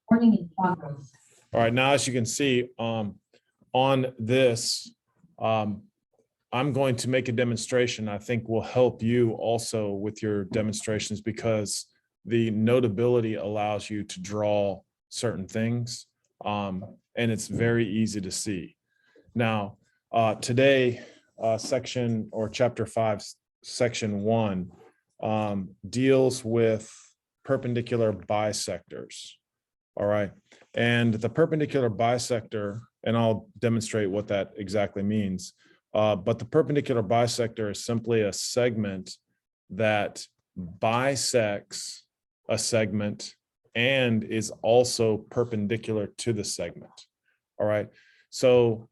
Recording in progress. All right, now as you can see on this, I'm going to make a demonstration I think will help you also with your demonstrations because the notability allows you to draw certain things and it's very easy to see. Now, today, section or chapter 5, section 1 deals with perpendicular bisectors. All right. And the perpendicular bisector, and I'll demonstrate what that exactly means. But the perpendicular bisector is simply a segment that bisects a segment and is also perpendicular to the segment. All right. So,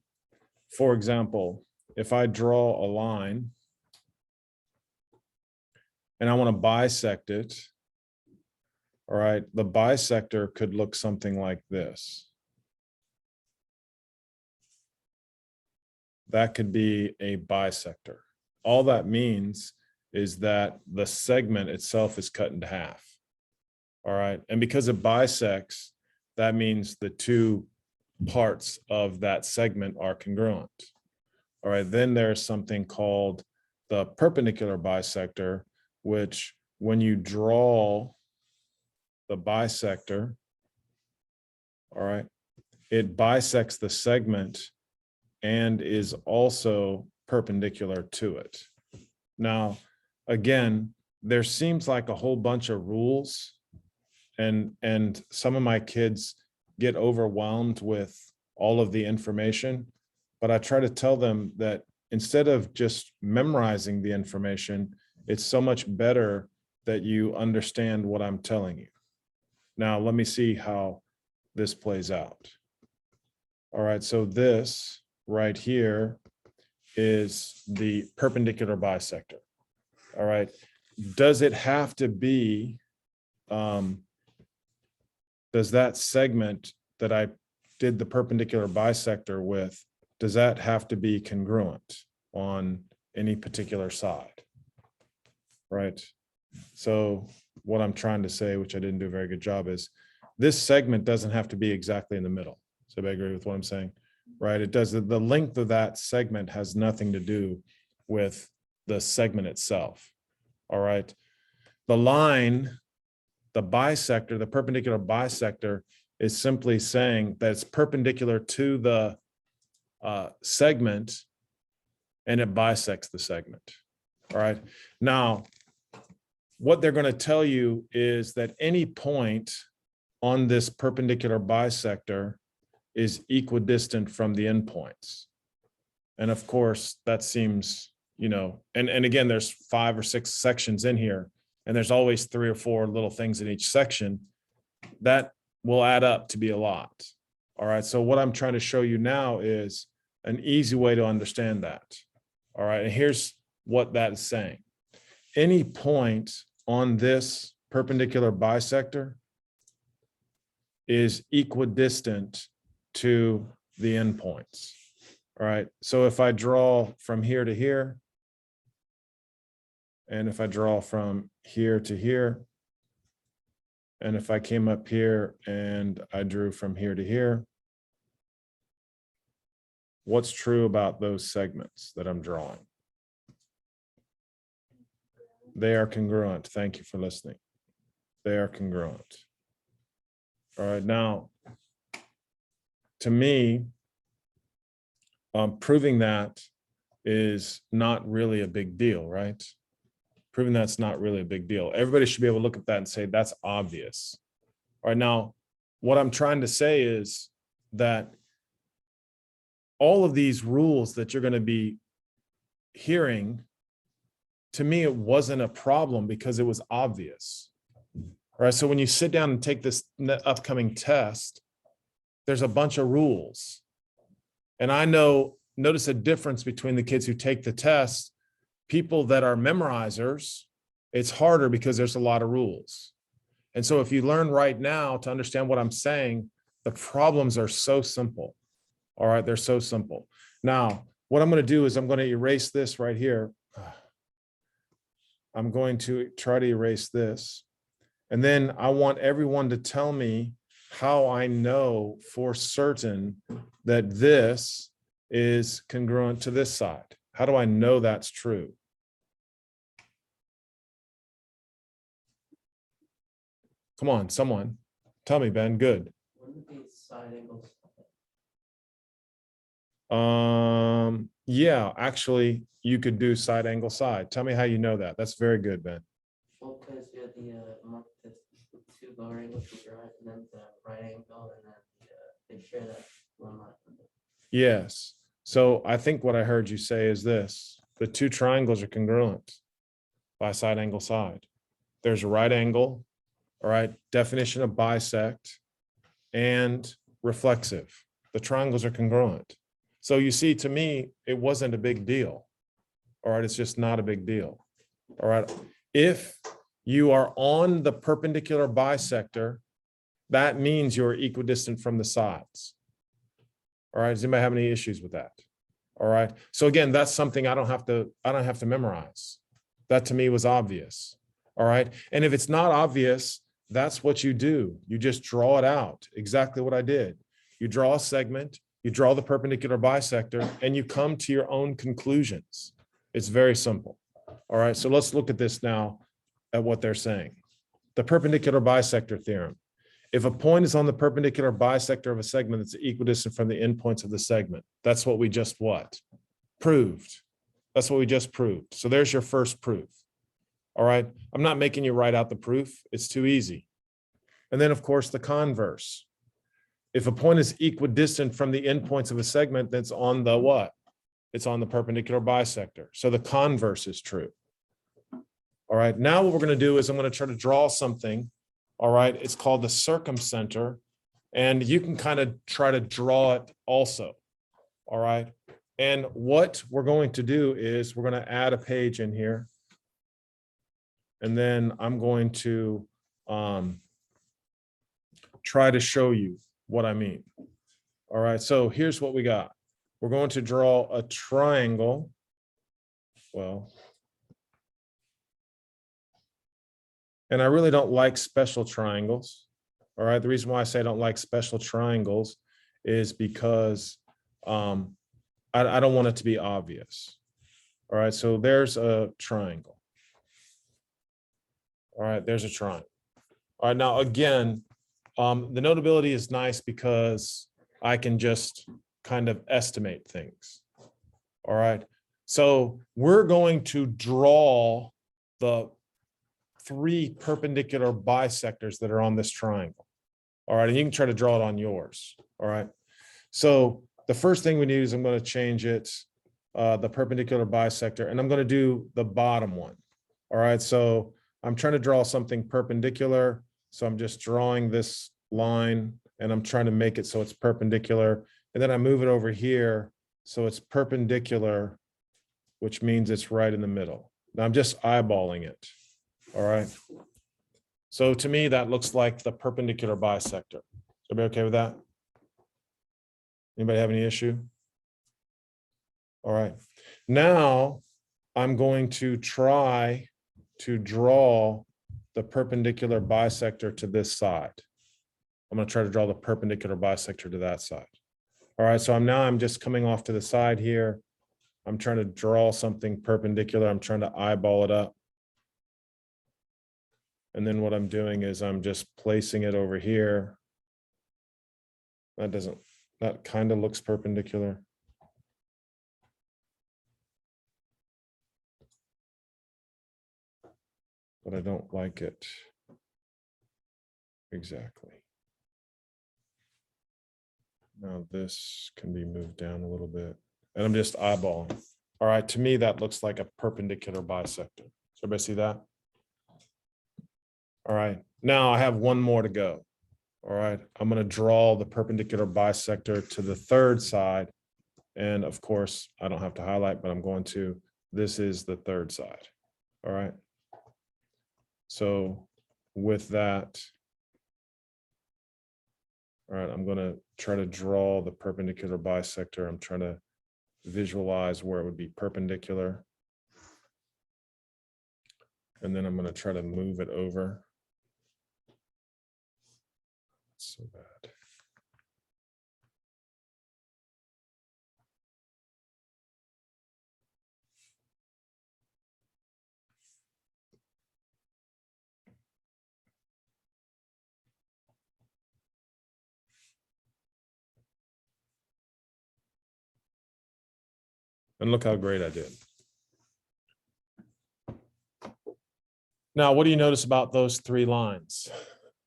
for example, if I draw a line and I want to bisect it, all right, the bisector could look something like this. That could be a bisector. All that means is that the segment itself is cut into half. All right, and because it bisects, that means the two parts of that segment are congruent. All right, then there's something called the perpendicular bisector, which when you draw the bisector, all right, it bisects the segment and is also perpendicular to it. Now, again, there seems like a whole bunch of rules and some of my kids get overwhelmed with all of the information, but I try to tell them that instead of just memorizing the information, it's so much better that you understand what I'm telling you. Now, let me see how this plays out. All right, so this right here is the perpendicular bisector. All right, does it have to be, does that segment that I did the perpendicular bisector with, does that have to be congruent on any particular side? Right, so what I'm trying to say, which I didn't do a very good job, is this segment doesn't have to be exactly in the middle. So I agree with what I'm saying, right? It does, the length of that segment has nothing to do with the segment itself. All right. The line, the bisector, the perpendicular bisector is simply saying that it's perpendicular to the segment and it bisects the segment. All right. Now, what they're going to tell you is that any point on this perpendicular bisector is equidistant from the endpoints. And of course, that seems, you know, and again, there's 5 or 6 sections in here, and there's always 3 or 4 little things in each section. That will add up to be a lot. All right, so what I'm trying to show you now is an easy way to understand that. All right, and here's what that is saying. Any point on this perpendicular bisector is equidistant to the endpoints. All right, so if I draw from here to here, and if I draw from here to here, and if I came up here and I drew from here to here, what's true about those segments that I'm drawing? They are congruent. Thank you for listening. They are congruent. All right, now, to me, proving that is not really a big deal, right? Proving that's not really a big deal. Everybody should be able to look at that and say, that's obvious. All right, now, what I'm trying to say is that all of these rules that you're going to be hearing, to me, it wasn't a problem because it was obvious. All right, so when you sit down and take this upcoming test, there's a bunch of rules. And I notice a difference between the kids who take the test. People that are memorizers, it's harder because there's a lot of rules. And so if you learn right now to understand what I'm saying, the problems are so simple. All right, they're so simple. Now, what I'm going to do is I'm going to erase this right here. I'm going to try to erase this. And then I want everyone to tell me how I know for certain that this is congruent to this side? How do I know that's true? Come on, someone. Tell me, Ben. Good. Wouldn't it be side angles? Yeah, actually, you could do side angle side. Tell me how you know that. That's very good, Ben. Well, because you have the two lower angles to your right, and then the right angle, and then they share that one line. Yes. So I think what I heard you say is this: the two triangles are congruent by side angle side. There's a right angle, all right, definition of bisect, and reflexive. The triangles are congruent. So you see, to me, it wasn't a big deal. All right, it's just not a big deal. All right, if you are on the perpendicular bisector, that means you're equidistant from the sides. All right, does anybody have any issues with that? All right, so again, that's something I don't have to memorize. That to me was obvious. All right, and if it's not obvious, that's what you do. You just draw it out. Exactly what I did. You draw a segment, you draw the perpendicular bisector, and you come to your own conclusions. It's very simple. All right, so let's look at this now at what they're saying. The perpendicular bisector theorem. If a point is on the perpendicular bisector of a segment, it's equidistant from the endpoints of the segment. That's what we just proved. That's what we just proved. So there's your first proof. All right, I'm not making you write out the proof. It's too easy. And then, of course, the converse. If a point is equidistant from the endpoints of a segment, that's on the what? It's on the perpendicular bisector. So the converse is true. All right, now what we're going to do is I'm going to try to draw something. All right, it's called the circumcenter, and you can kind of try to draw it also. All right, and what we're going to do is we're going to add a page in here, and then I'm going to try to show you what I mean. All right, so here's what we got. We're going to draw a triangle. Well, and I really don't like special triangles. All right, the reason why I say I don't like special triangles is because I don't want it to be obvious. All right, so there's a triangle. All right, there's a triangle. All right, now again, the notability is nice because I can just kind of estimate things. All right, so we're going to draw the three perpendicular bisectors that are on this triangle. All right, and you can try to draw it on yours. All right, so the first thing we need is I'm going to change it, the perpendicular bisector, and I'm going to do the bottom one. All right, so I'm trying to draw something perpendicular. So I'm just drawing this line and I'm trying to make it so it's perpendicular. And then I move it over here so it's perpendicular, which means it's right in the middle. Now I'm just eyeballing it. All right. So to me, that looks like the perpendicular bisector. Everybody okay with that? Anybody have any issue? All right. Now I'm going to try to draw the perpendicular bisector to this side. I'm going to try to draw the perpendicular bisector to that side. All right, so I'm just coming off to the side here. I'm trying to draw something perpendicular. I'm trying to eyeball it up. And then what I'm doing is I'm just placing it over here. That kind of looks perpendicular. But I don't like it exactly. Now this can be moved down a little bit. And I'm just eyeballing. All right, to me, that looks like a perpendicular bisector. So everybody see that? All right, now I have one more to go. All right, I'm going to draw the perpendicular bisector to the third side. And of course, I don't have to highlight, but I'm going to. This is the third side. All right. So with that, all right, I'm going to try to draw the perpendicular bisector. I'm trying to visualize where it would be perpendicular. And then I'm going to try to move it over. so bad. And look how great I did. Now, what do you notice about those three lines?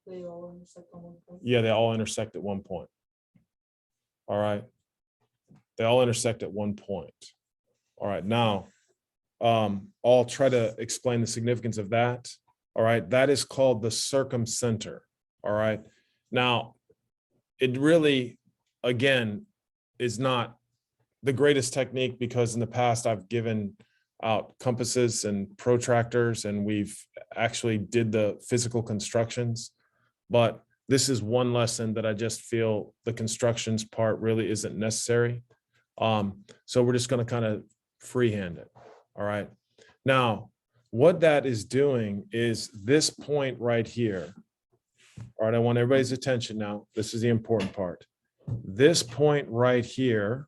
They all intersect on one point. Yeah, they all intersect at one point. All right. They all intersect at one point. All right. Now, I'll try to explain the significance of that. All right. That is called the circumcenter. All right. Now, it really, again, is not the greatest technique because in the past I've given out compasses and protractors and we've actually did the physical constructions. But this is one lesson that I just feel the constructions part really isn't necessary. So we're just going to kind of freehand it. All right. Now, what that is doing is this point right here. All right. I want everybody's attention now. This is the important part. This point right here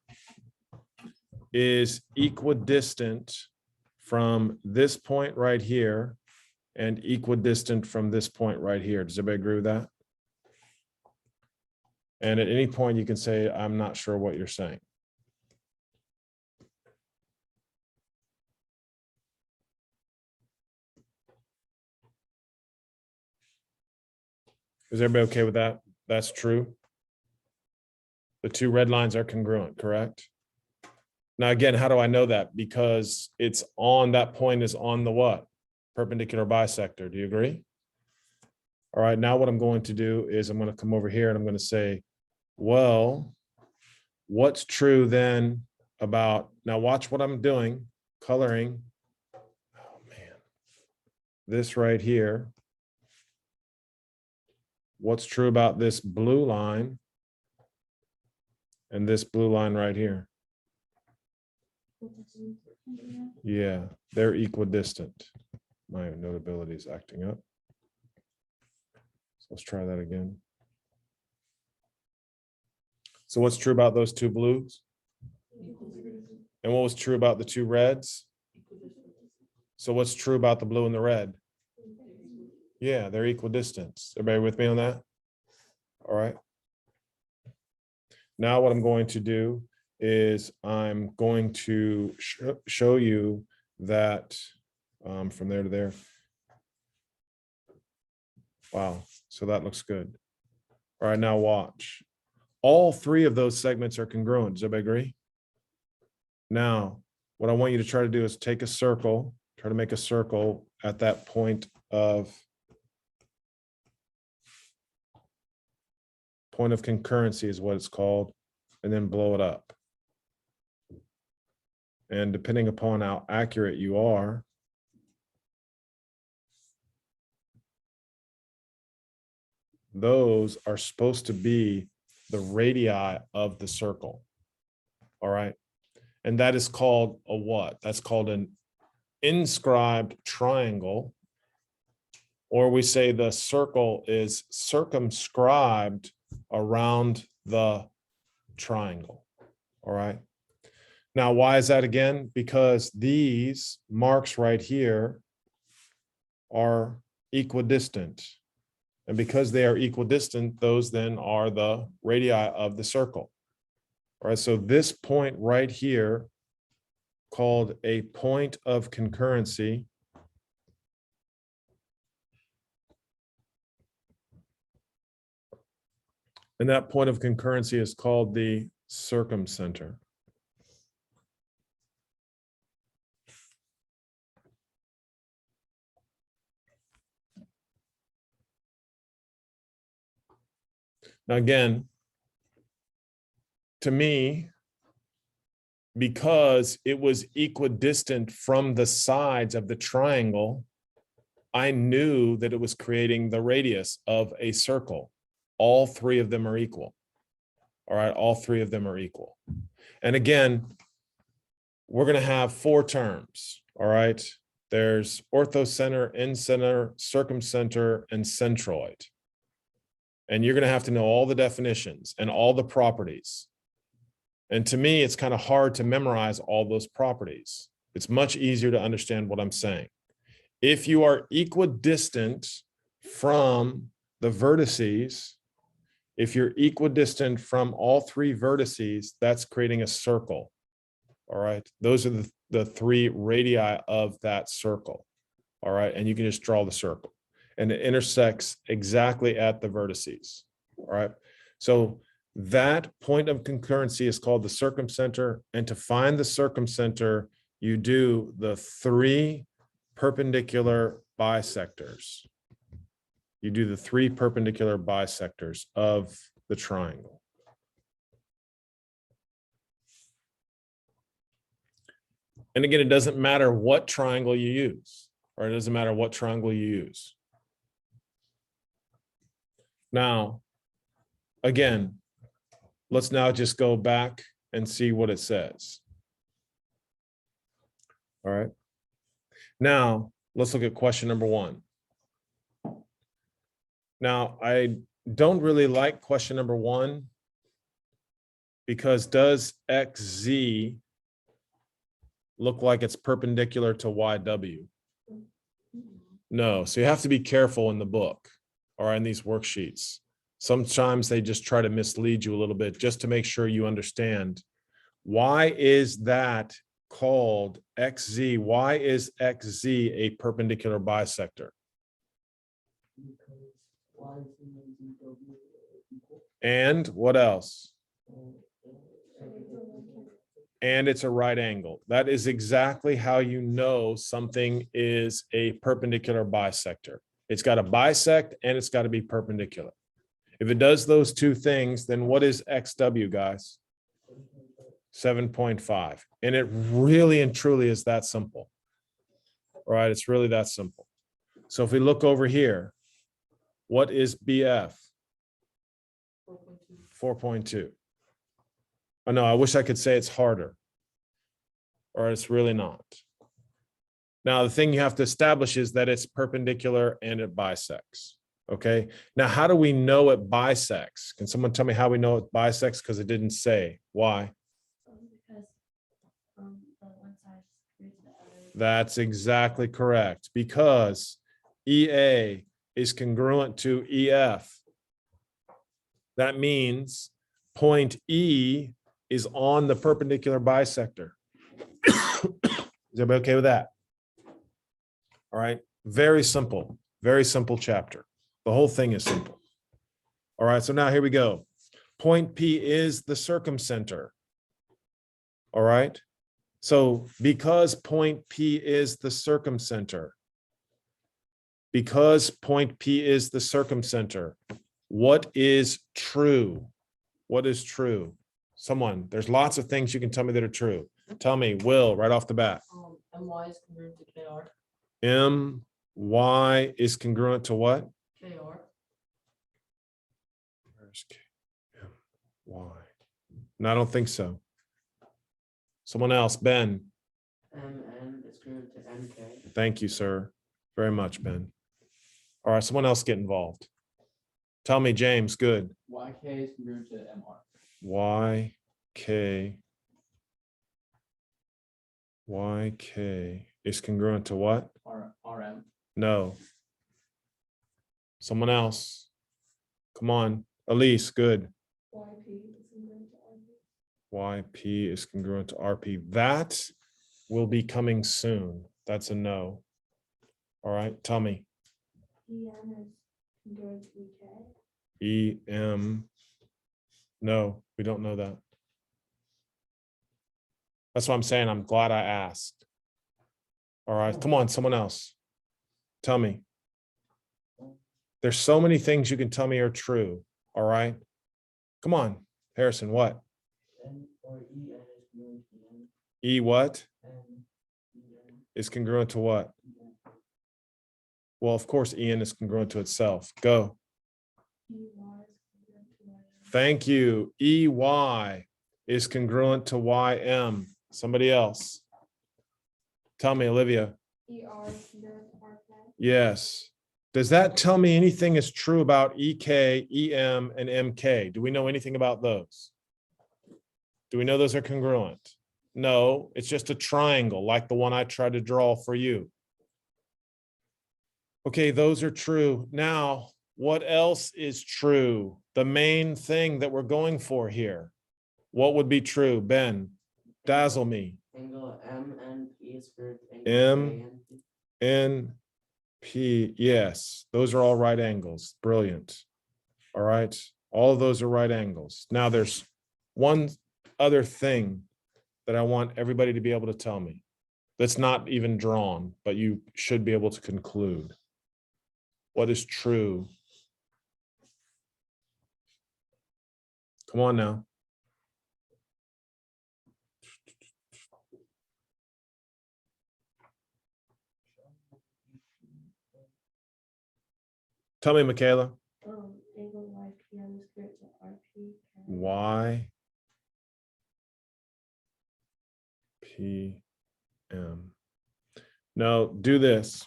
is equidistant from this point right here and equidistant from this point right here. Does everybody agree with that? And at any point you can say, I'm not sure what you're saying. Is everybody okay with that? That's true. The two red lines are congruent, correct? Now, again, how do I know that? Because it's on, that point is on the what? Perpendicular bisector. Do you agree? All right, now what I'm going to do is I'm going to come over here and I'm going to say, well, what's true then about, now watch what I'm doing, coloring. Oh man, this right here. What's true about this blue line and this blue line right here? Yeah, they're equidistant. My notability is acting up. So let's try that again. So what's true about those two blues? And what was true about the two reds? So what's true about the blue and the red? Yeah, they're equidistant. Everybody with me on that? All right. Now what I'm going to do is I'm going to show you that from there to there. Wow, so that looks good. All right, now watch. All three of those segments are congruent. Does everybody agree? Now, what I want you to try to do is take a circle, try to make a circle at that point of concurrency is what it's called, and then blow it up. And depending upon how accurate you are, those are supposed to be the radii of the circle. All right. And that is called a what? That's called an inscribed triangle. Or we say the circle is circumscribed around the triangle. All right. Now, why is that again? Because these marks right here are equidistant. And because they are equidistant, those then are the radii of the circle. All right, so this point right here, called a point of concurrency, and that point of concurrency is called the circumcenter. Now, again, to me, because it was equidistant from the sides of the triangle, I knew that it was creating the radius of a circle. All three of them are equal. All right, all three of them are equal. And again, we're going to have four terms. All right, there's orthocenter, incenter, circumcenter, and centroid. And you're going to have to know all the definitions and all the properties. And to me, it's kind of hard to memorize all those properties. It's much easier to understand what I'm saying. If you are equidistant from the vertices, if you're equidistant from all three vertices, that's creating a circle. All right. Those are the three radii of that circle. All right. And you can just draw the circle. And it intersects exactly at the vertices. All right. So that point of concurrency is called the circumcenter. And to find the circumcenter, you do the three perpendicular bisectors. You do the three perpendicular bisectors of the triangle. And again, it doesn't matter what triangle you use, or it doesn't matter what triangle you use. Now, again, let's now just go back and see what it says. All right. Now, let's look at question number 1. Now, I don't really like question number 1 because does XZ look like it's perpendicular to YW? No, so you have to be careful in the book or in these worksheets. Sometimes they just try to mislead you a little bit just to make sure you understand. Why is that called XZ? Why is XZ a perpendicular bisector? And what else? And it's a right angle. That is exactly how you know something is a perpendicular bisector. It's got to bisect and it's got to be perpendicular. If it does those two things, then what is XW, guys? 7.5. And it really and truly is that simple. All right, it's really that simple. So if we look over here, what is BF? 4.2. Oh, no, I wish I could say it's harder. Or it's really not. Now, the thing you have to establish is that it's perpendicular and it bisects. Okay. Now, how do we know it bisects? Can someone tell me how we know it bisects? Because it didn't say. Why? Because one side screws the other. That's exactly correct. Because EA is congruent to EF. That means point E is on the perpendicular bisector. Is everybody okay with that? All right. Very simple chapter. The whole thing is simple. All right. So now here we go. Point P is the circumcenter. All right. So because point P is the circumcenter, what is true? What is true? Someone, there's lots of things you can tell me that are true. Tell me, Will, right off the bat. MY is congruent to KR. MY is congruent to what? KR. Where's K? MY. No, I don't think so. Someone else, Ben. MN is congruent to NK. Thank you, sir. Very much, Ben. All right, someone else get involved. Tell me, James, good. YK is congruent to MR. YK is congruent to what? RM. No. Someone else. Come on. Elise, good. YP is congruent to RP. That will be coming soon. That's a no. All right, tell me. EM is congruent to EK. EM. No, we don't know that. That's what I'm saying. I'm glad I asked. All right, come on, someone else. Tell me. There's so many things you can tell me are true. All right. Come on, Harrison, what? N or EN is congruent to N. E what? N, EN, Is congruent to what? Well, of course, EN is congruent to itself. Go. EY is congruent to YM. Thank you. EY is congruent to YM. Somebody else. Tell me, Olivia. ER is congruent to RK. Yes. Does that tell me anything is true about EK, EM, and MK? Do we know anything about those? Do we know those are congruent? No, it's just a triangle like the one I tried to draw for you. Okay, those are true. Now, what else is true? The main thing that we're going for here. What would be true? Ben, dazzle me. Angle MNP is for M, N, P, yes, those are all right angles. Brilliant. All right, all of those are right angles. Now there's one other thing that I want everybody to be able to tell me that's not even drawn, but you should be able to conclude. What is true? Come on now. Tell me, Michaela. Angle YPM is greater to RP. Y P M. No, do this.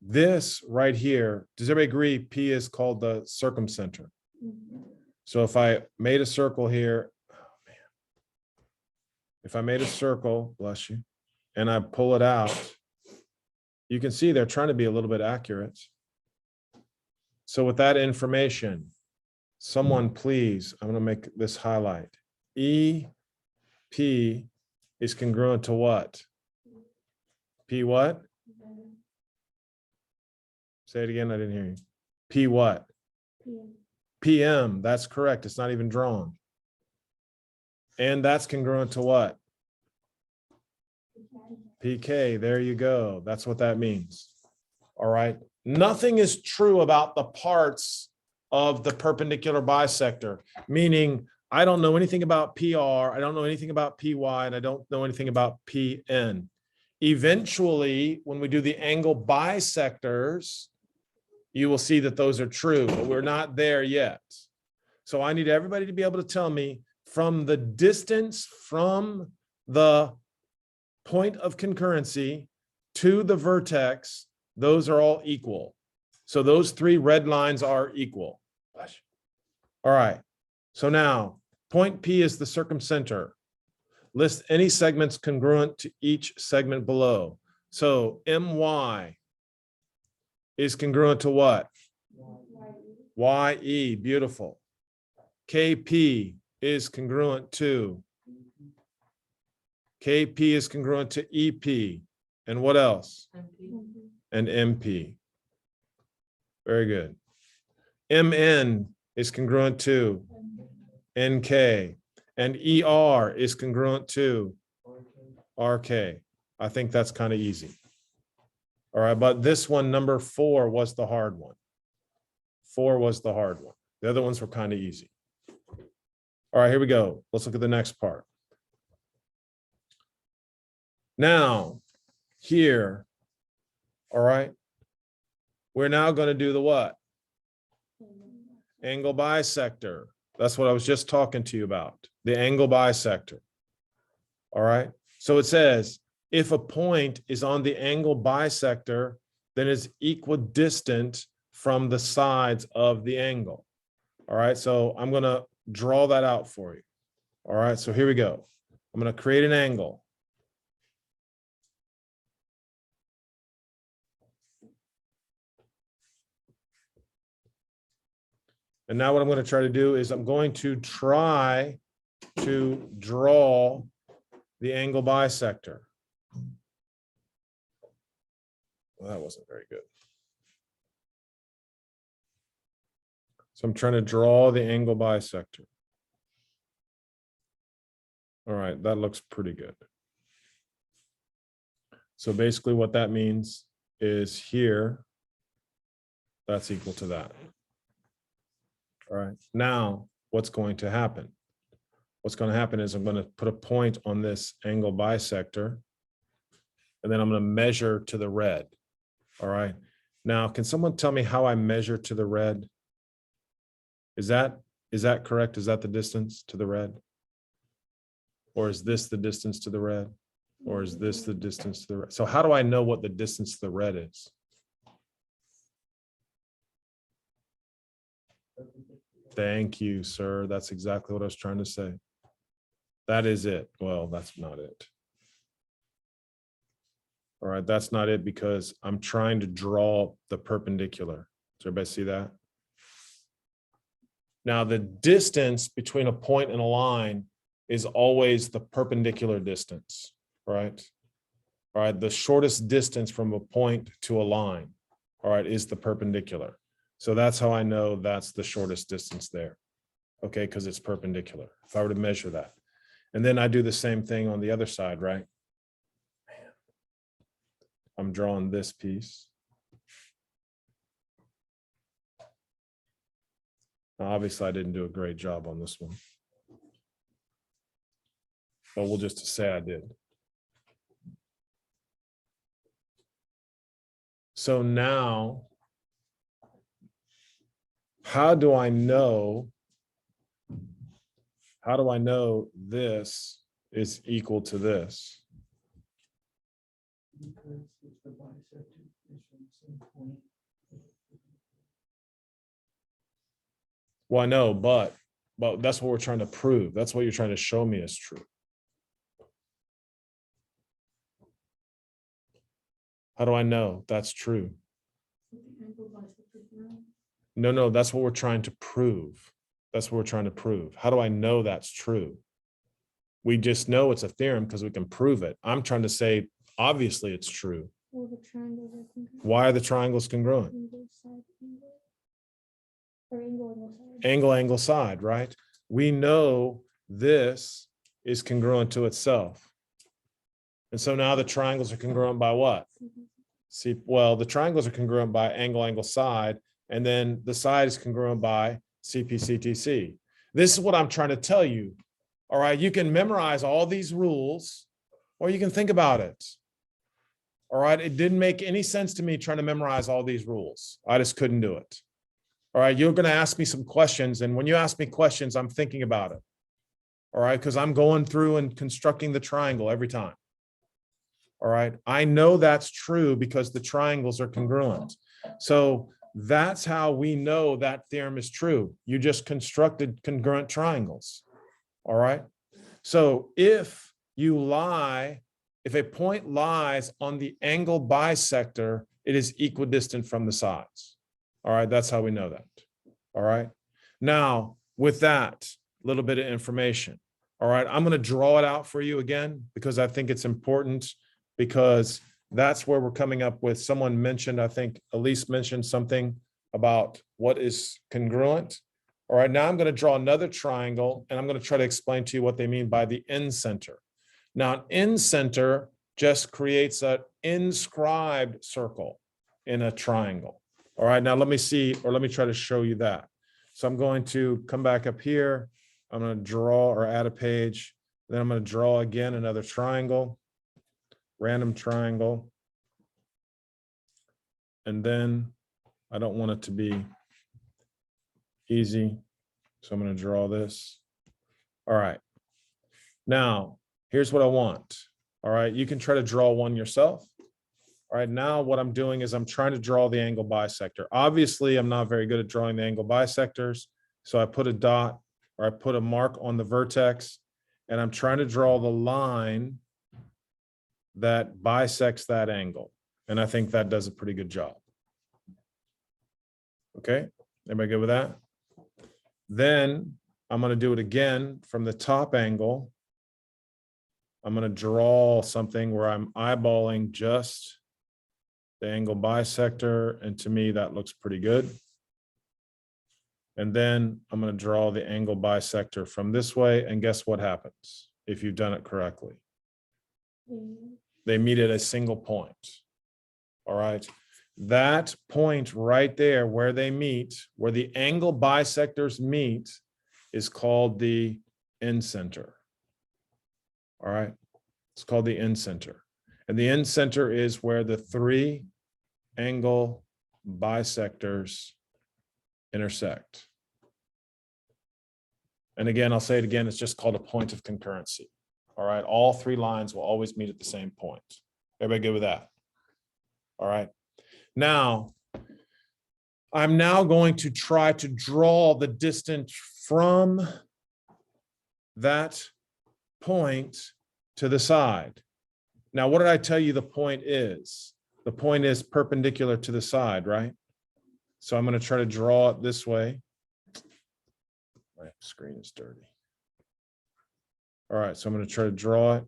This right here, does everybody agree P is called the circumcenter? So if I made a circle here, oh man. If I made a circle, bless you, and I pull it out, you can see they're trying to be a little bit accurate. So with that information, someone please, I'm going to make this highlight. EP is congruent to what? P what? Say it again, I didn't hear you. P what? PM, that's correct. It's not even drawn. And that's congruent to what? PK, there you go. That's what that means. All right. Nothing is true about the parts of the perpendicular bisector, meaning I don't know anything about PR, I don't know anything about PY, and I don't know anything about PN. Eventually, when we do the angle bisectors, you will see that those are true, but we're not there yet. So I need everybody to be able to tell me from the distance from the point of concurrency to the vertex, those are all equal. So those three red lines are equal. All right. So now point P is the circumcenter. List any segments congruent to each segment below. So MY is congruent to what? YE, beautiful. KP is congruent to. KP is congruent to EP. And what else? And MP. Very good. MN is congruent to NK. And ER is congruent to RK. I think that's kind of easy. All right, but this one, number 4, was the hard one. 4 was the hard one. The other ones were kind of easy. All right, here we go. Let's look at the next part. Now, here, all right, we're now going to do the what? Angle bisector. That's what I was just talking to you about, the angle bisector. All right, so it says, if a point is on the angle bisector, then it's equidistant from the sides of the angle. All right, so I'm going to draw that out for you. All right, so here we go. I'm going to create an angle. And now what I'm going to try to do is I'm going to try to draw the angle bisector. Well, that wasn't very good. So I'm trying to draw the angle bisector. All right, that looks pretty good. So basically what that means is here, that's equal to that. All right, now what's going to happen? What's going to happen is I'm going to put a point on this angle bisector, and then I'm going to measure to the red. All right, now can someone tell me how I measure to the red? Is that correct? Is that the distance to the red? Or is this the distance to the red? Or is this the distance to the red? So how do I know what the distance to the red is? Thank you, sir. That's exactly what I was trying to say. That is it. Well, that's not it. All right, that's not it because I'm trying to draw the perpendicular. Does everybody see that? Now, the distance between a point and a line is always the perpendicular distance, right? All right, the shortest distance from a point to a line, all right, is the perpendicular. So that's how I know that's the shortest distance there, okay, because it's perpendicular, if I were to measure that. And then I do the same thing on the other side, right? I'm drawing this piece. Now, obviously, I didn't do a great job on this one, but we'll just say I did. So now, how do I know this is equal to this? Because if the bisector is from the same point. Well, I know, but that's what we're trying to prove. That's what you're trying to show me is true. How do I know that's true? No, that's what we're trying to prove. That's what we're trying to prove. How do I know that's true? We just know it's a theorem because we can prove it. I'm trying to say, obviously it's true. Well, the triangles are congruent. Why are the triangles congruent? Angle, side, angle. Or angle, angle, side. Angle, angle, side, right? We know this is congruent to itself. And so now the triangles are congruent by what? See, well, the triangles are congruent by angle, angle, side, and then the side is congruent by CP, This is what I'm trying to tell you. All right, you can memorize all these rules, or you can think about it. All right, it didn't make any sense to me trying to memorize all these rules. I just couldn't do it. All right, you're going to ask me some questions, and when you ask me questions, I'm thinking about it. All right, because I'm going through and constructing the triangle every time. All right, I know that's true because the triangles are congruent. So that's how we know that theorem is true. You just constructed congruent triangles. All right, so if a point lies on the angle bisector, it is equidistant from the sides. All right, that's how we know that. All right, now with that little bit of information, all right, I'm going to draw it out for you again because I think it's important, because that's where we're coming up with. Someone mentioned, I think Elise mentioned something about what is congruent. All right, now I'm going to draw another triangle and I'm going to try to explain to you what they mean by the incenter. Now, an incenter just creates an inscribed circle in a triangle. All right, now let me see, or let me try to show you that. So I'm going to come back up here. I'm going to draw or add a page. Then I'm going to draw again another triangle, random triangle. And then I don't want it to be easy, so I'm going to draw this. All right. Now, here's what I want. All right, you can try to draw one yourself. All right, now what I'm doing is I'm trying to draw the angle bisector. Obviously, I'm not very good at drawing the angle bisectors, so I put a dot or I put a mark on the vertex, and I'm trying to draw the line that bisects that angle. And I think that does a pretty good job. Okay, everybody good with that? Then I'm going to do it again from the top angle. I'm going to draw something where I'm eyeballing just the angle bisector, and to me that looks pretty good. And then I'm going to draw the angle bisector from this way, and guess what happens if you've done it correctly? They meet at a single point. All right, that point right there where they meet, where the angle bisectors meet, is called the incenter. All right, it's called the incenter. And the incenter is where the three angle bisectors intersect. And again, I'll say it again, it's just called a point of concurrency. All right, all three lines will always meet at the same point. Everybody good with that? All right. Now, I'm now going to try to draw the distance from that point to the side. Now, what did I tell you the point is? The point is perpendicular to the side, right? So I'm going to try to draw it this way. My screen is dirty. All right, so I'm going to try to draw it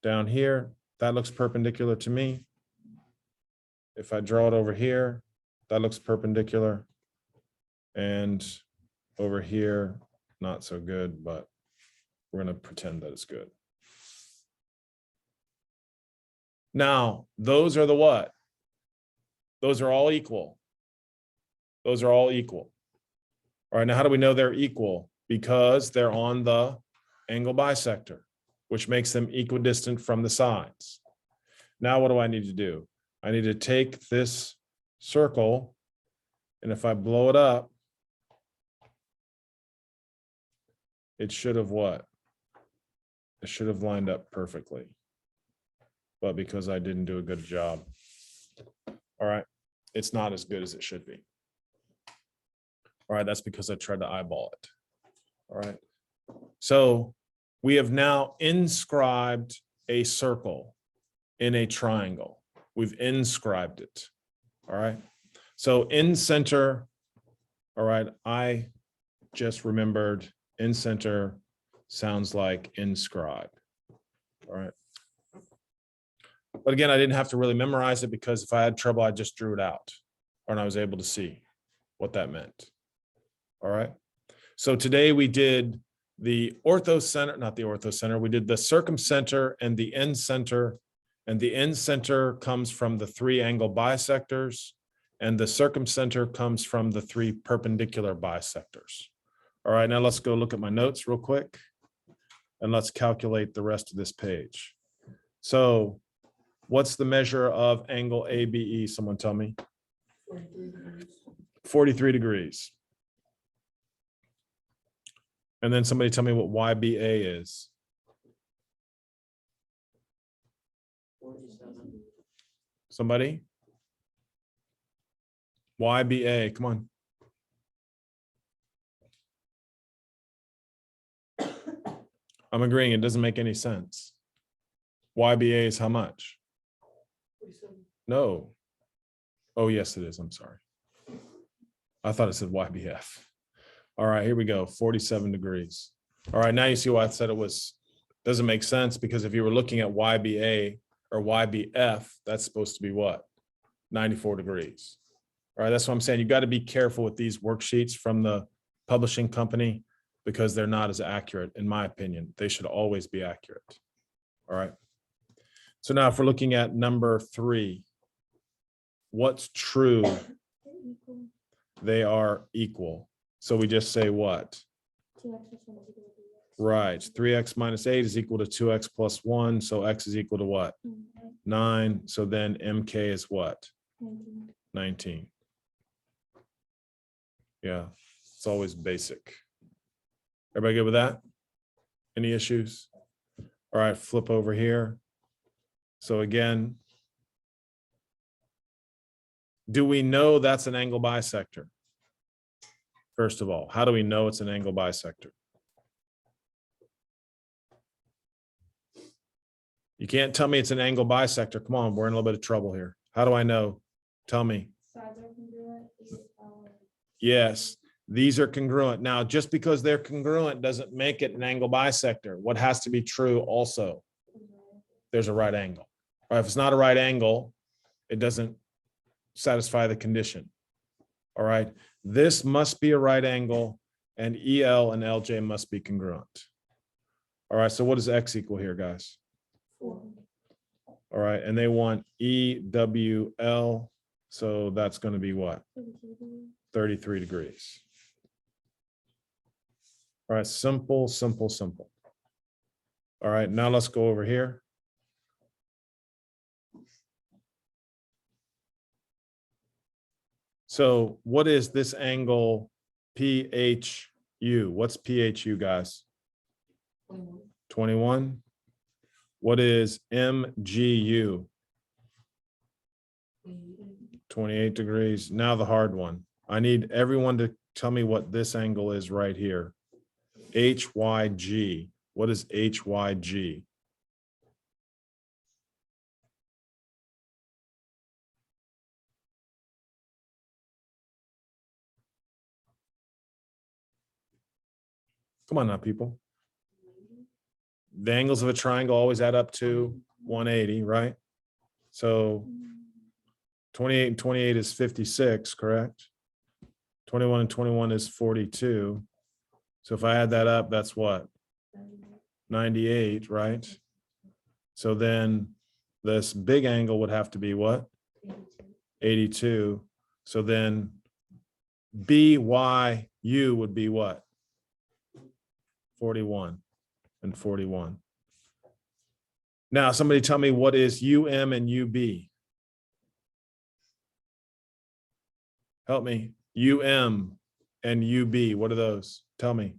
down here. That looks perpendicular to me. If I draw it over here, that looks perpendicular. And over here, not so good, but we're going to pretend that it's good. Now, those are the what? Those are all equal. Those are all equal. All right, now how do we know they're equal? Because they're on the angle bisector, which makes them equidistant from the sides. Now, what do I need to do? I need to take this circle, and if I blow it up, it should have what? It should have lined up perfectly. But because I didn't do a good job, all right, it's not as good as it should be. All right, that's because I tried to eyeball it. All right, so we have now inscribed a circle in a triangle. We've inscribed it. All right, so in center, all right, I just remembered in center sounds like inscribe. All right. But again, I didn't have to really memorize it because if I had trouble, I just drew it out and I was able to see what that meant. All right. So today we did the orthocenter, not the orthocenter, we did the circumcenter and the end center. And the end center comes from the three angle bisectors, and the circumcenter comes from the three perpendicular bisectors. All right, now let's go look at my notes real quick, and let's calculate the rest of this page. So what's the measure of angle ABE? Someone tell me. 43 degrees. And then somebody tell me what YBA is. 47. Somebody? YBA, come on. I'm agreeing, it doesn't make any sense. YBA is how much? 47. No. Oh, yes, it is. I'm sorry. I thought it said YBF. All right, here we go. 47 degrees. All right, now you see why I said it was, doesn't make sense, because if you were looking at YBA or YBF, that's supposed to be what? 94 degrees. All right, that's what I'm saying. You got to be careful with these worksheets from the publishing company because they're not as accurate, in my opinion. They should always be accurate. All right. So now if we're looking at number 3, what's true? Equal. They are equal. So we just say what? 2x plus 1 is equal to 3x. Right. 3x minus 8 is equal to 2x plus 1. So x is equal to what? 9. So then MK is what? 19. 19. Yeah, it's always basic. Everybody good with that? Any issues? All right, flip over here. So again, do we know that's an angle bisector? First of all, how do we know it's an angle bisector? You can't tell me it's an angle bisector. Come on, we're in a little bit of trouble here. How do I know? Tell me. Sides are congruent. Yes, these are congruent. Now, just because they're congruent doesn't make it an angle bisector. What has to be true also? There's a right angle. Or if it's not a right angle, it doesn't satisfy the condition. All right, this must be a right angle, and EL and LJ must be congruent. All right, so what does X equal here, guys? 4. All right, and they want EWL, so that's going to be what? 33 degrees. All right, simple, simple, simple. All right, now let's go over here. So what is this angle PHU? What's PHU, guys? 21. What is MGU? 28 degrees. Now the hard one. I need everyone to tell me what this angle is right here. HYG. What is HYG? Come on now, people. The angles of a triangle always add up to 180, right? So 28 and 28 is 56, correct? 21 and 21 is 42. So if I add that up, that's what? 98, right? So then this big angle would have to be what? 82. So then BYU would be what? 41 and 41. Now, somebody tell me what is UM and UB? Help me. UM and UB, what are those? Tell me.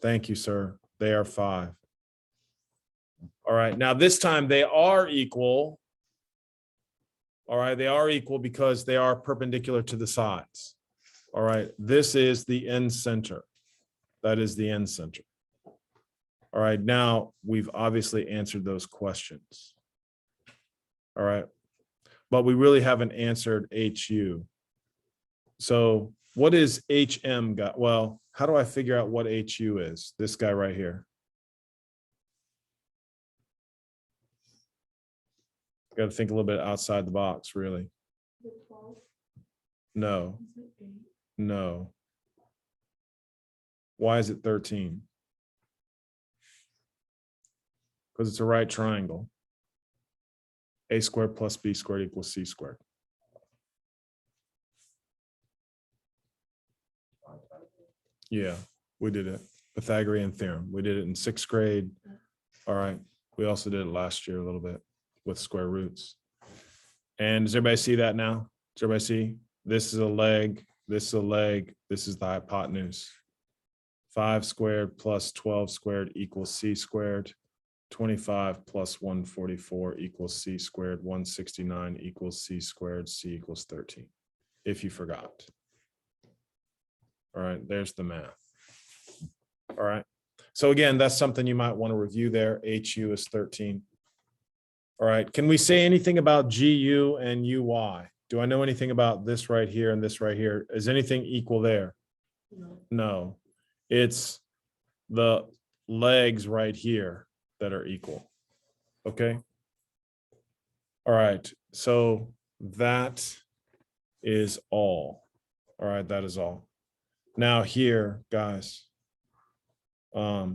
Thank you, sir. They are 5. All right, now this time they are equal. All right, they are equal because they are perpendicular to the sides. All right, this is the end center. That is the end center. All right, now we've obviously answered those questions. All right, but we really haven't answered HU. So what is HM got? Well, how do I figure out what HU is? This guy right here. Got to think a little bit outside the box, really. The 12, No, is it 8? no. Why is it 13? Because it's a right triangle. A squared plus B squared equals C squared. Yeah, we did it. Pythagorean theorem. We did it in 6th grade. All right. We also did it last year a little bit with square roots. And does everybody see that now? Does everybody see? This is a leg. This is a leg. This is the hypotenuse. 5 squared plus 12 squared equals C squared. 25 plus 144 equals C squared. 169 equals C squared. C equals 13. If you forgot. All right, there's the math. All right. So again, that's something you might want to review there. HU is 13. All right. Can we say anything about GU and UY? Do I know anything about this right here and this right here? Is anything equal there? No. It's the legs right here that are equal. Okay. All right. So that is all. All right. That is all. Now here, guys, I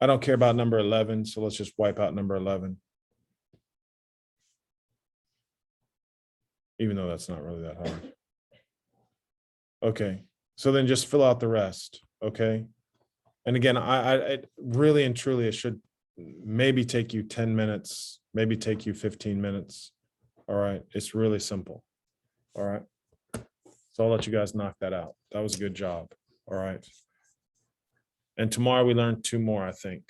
don't care about number 11, so let's just wipe out number 11. Even though that's not really that hard. Okay, so then just fill out the rest, okay? And again, I really and truly, it should maybe take you 10 minutes, maybe take you 15 minutes. All right, it's really simple. All right. So I'll let you guys knock that out. That was a good job. All right. And tomorrow we learned 2 more, I think.